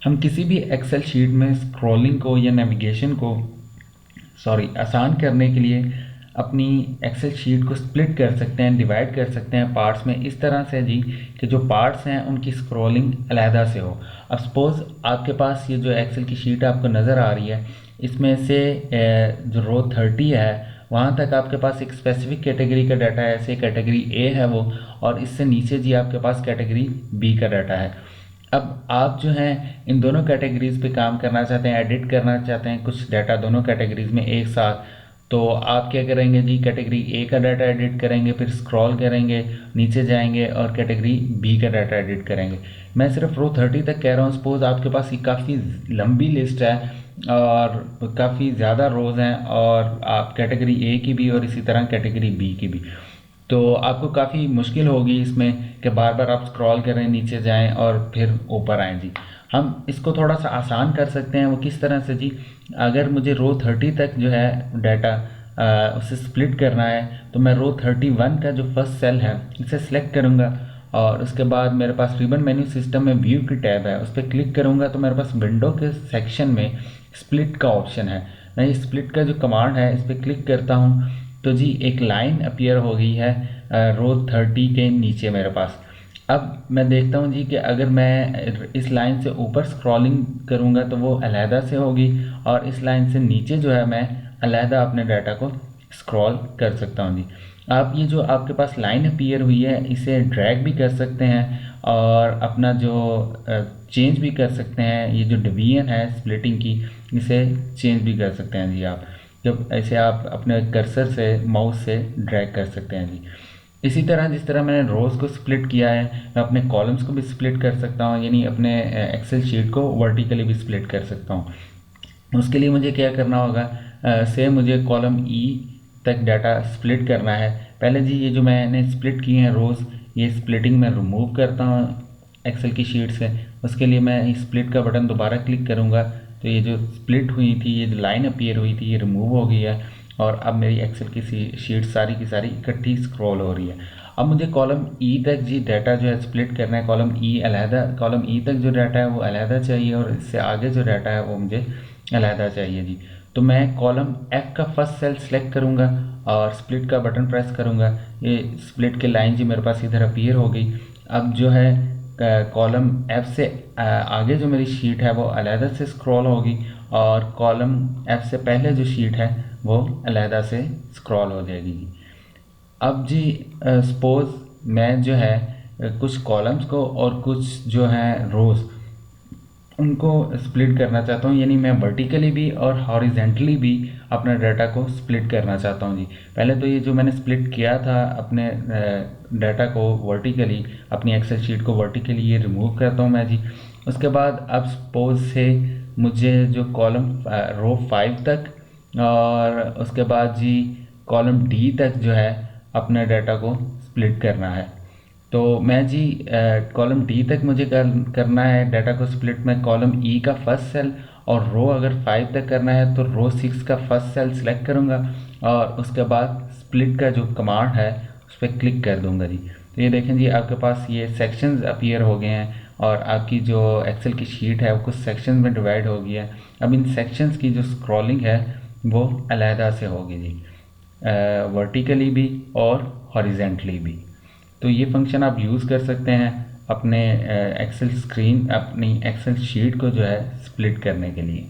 हम किसी भी एक्सेल शीट में स्क्रॉलिंग को या नेविगेशन को आसान करने के लिए अपनी एक्सेल शीट को स्प्लिट कर सकते हैं, डिवाइड कर सकते हैं पार्ट्स में, इस तरह से जी कि जो पार्ट्स हैं उनकी स्क्रॉलिंग अलहदा से हो। अब सपोज़ आपके पास ये जो एक्सेल की शीट आपको नज़र आ रही है, इसमें से जो रो 30 है वहाँ तक आपके पास एक स्पेसिफिक कैटेगरी का डाटा है, ऐसे कैटेगरी ए है वो, और इससे नीचे जी आपके पास कैटेगरी बी का डाटा है। अब आप जो हैं इन दोनों कैटेगरीज पे काम करना चाहते हैं, एडिट करना चाहते हैं कुछ डाटा दोनों कैटेगरीज में एक साथ, तो आप क्या करेंगे जी, कैटेगरी ए का डाटा एडिट करेंगे, फिर स्क्रॉल करेंगे, नीचे जाएंगे और कैटेगरी बी का डाटा एडिट करेंगे। मैं सिर्फ रो 30 तक कह रहा हूँ। सपोज़ आपके पास ये काफ़ी लंबी लिस्ट है और काफ़ी ज़्यादा रोज़ हैं, और आप कैटेगरी ए की भी और इसी तरह कैटेगरी बी की भी, तो आपको काफ़ी मुश्किल होगी इसमें कि बार बार आप स्क्रॉल करें, नीचे जाएं और फिर ऊपर आएँ जी। हम इसको थोड़ा सा आसान कर सकते हैं। वो किस तरह से जी, अगर मुझे रो 30 तक जो है डाटा उसे स्प्लिट करना है, तो मैं रो 31 का जो फर्स्ट सेल है इसे सिलेक्ट करूँगा, और उसके बाद मेरे पास रिबन मेन्यू सिस्टम में व्यू की टैब है, उस पर क्लिक करूँगा तो मेरे पास विंडो के सेक्शन में स्प्लिट का ऑप्शन है। मैं ये स्प्लिट का जो कमांड है इस पर क्लिक करता हूँ तो जी एक लाइन अपीयर हो गई है रो 30 के नीचे मेरे पास। अब मैं देखता हूँ जी कि अगर मैं इस लाइन से ऊपर स्क्रॉलिंग करूँगा तो वो अलहदा से होगी, और इस लाइन से नीचे जो है मैं अलहदा अपने डाटा को स्क्रॉल कर सकता हूँ जी। आप ये जो आपके पास लाइन अपीयर हुई है इसे ड्रैग भी कर सकते हैं, और अपना जो चेंज भी कर सकते हैं। ये जो डिवीजन है स्प्लिटिंग की, इसे चेंज भी कर सकते हैं जी आप, जब ऐसे आप अपने कर्सर से माउस से ड्रैग कर सकते हैं जी। इसी तरह जिस तरह मैंने रोज़ को स्प्लिट किया है, मैं अपने कॉलम्स को भी स्प्लिट कर सकता हूँ, यानी अपने एक्सेल शीट को वर्टिकली भी स्प्लिट कर सकता हूँ। उसके लिए मुझे क्या करना होगा, से मुझे कॉलम ई तक डाटा स्प्लिट करना है। पहले जी ये जो मैंने स्प्लिट किए हैं रोज़, ये स्प्लिटिंग मैं रिमूव करता हूँ एक्सेल की शीट से। उसके लिए मैं स्प्लिट का बटन दोबारा क्लिक करूँगा तो ये जो स्प्लिट हुई थी, ये जो लाइन अपीयर हुई थी, ये रिमूव हो गई है, और अब मेरी एक्सेल की शीट सारी की सारी इकट्ठी स्क्रॉल हो रही है। अब मुझे कॉलम ई तक जी डाटा जो है स्प्लिट करना है। कॉलम ई अलहदा, कॉलम ई तक जो डाटा है वो अलहदा चाहिए, और इससे आगे जो डाटा है वो मुझे अलहदा चाहिए जी। तो मैं कॉलम एफ का फर्स्ट सेल सेलेक्ट करूँगा और स्प्लिट का बटन प्रेस करूँगा। ये स्प्लिट की लाइन जी मेरे पास इधर अपीयर हो गई। अब जो है कॉलम एफ से आगे जो मेरी शीट है वो अलहदा से स्क्रॉल होगी, और कॉलम एफ से पहले जो शीट है वो अलहदा से स्क्रॉल हो जाएगी जी। अब जी सपोज़ मैं जो है कुछ कॉलम्स को और कुछ जो है रोज़ उनको स्प्लिट करना चाहता हूँ, यानी मैं वर्टिकली भी और हॉरिजेंटली भी अपना डाटा को स्प्लिट करना चाहता हूँ जी। पहले तो ये जो मैंने स्प्लिट किया था अपने डाटा को वर्टिकली, अपनी एक्सेल शीट को वर्टिकली, ये रिमूव करता हूँ मैं जी। उसके बाद अब सपोज से मुझे जो कॉलम रो 5 तक और उसके बाद जी कॉलम डी तक जो है अपने डाटा को स्प्लिट करना है। तो मैं जी कॉलम डी तक मुझे करना है डाटा को स्प्लिट में कॉलम ई का फर्स्ट सेल, और रो अगर 5 तक करना है तो रो 6 का फर्स्ट सेल सिलेक्ट करूँगा, और उसके बाद स्प्लिट का जो कमांड है उस पर क्लिक कर दूँगा जी। तो ये देखें जी आपके पास ये सेक्शंस अपीयर हो गए हैं, और आपकी जो एक्सेल की शीट है वो कुछ सेक्शंस में डिवाइड हो गई है। अब इन सेक्शंस की जो स्क्रॉलिंग है वो अलहदा से होगी जी, वर्टिकली भी और हॉरिजेंटली भी। तो ये फंक्शन आप यूज़ कर सकते हैं अपने एक्सेल स्क्रीन, अपनी एक्सेल शीट को जो है स्प्लिट करने के लिए।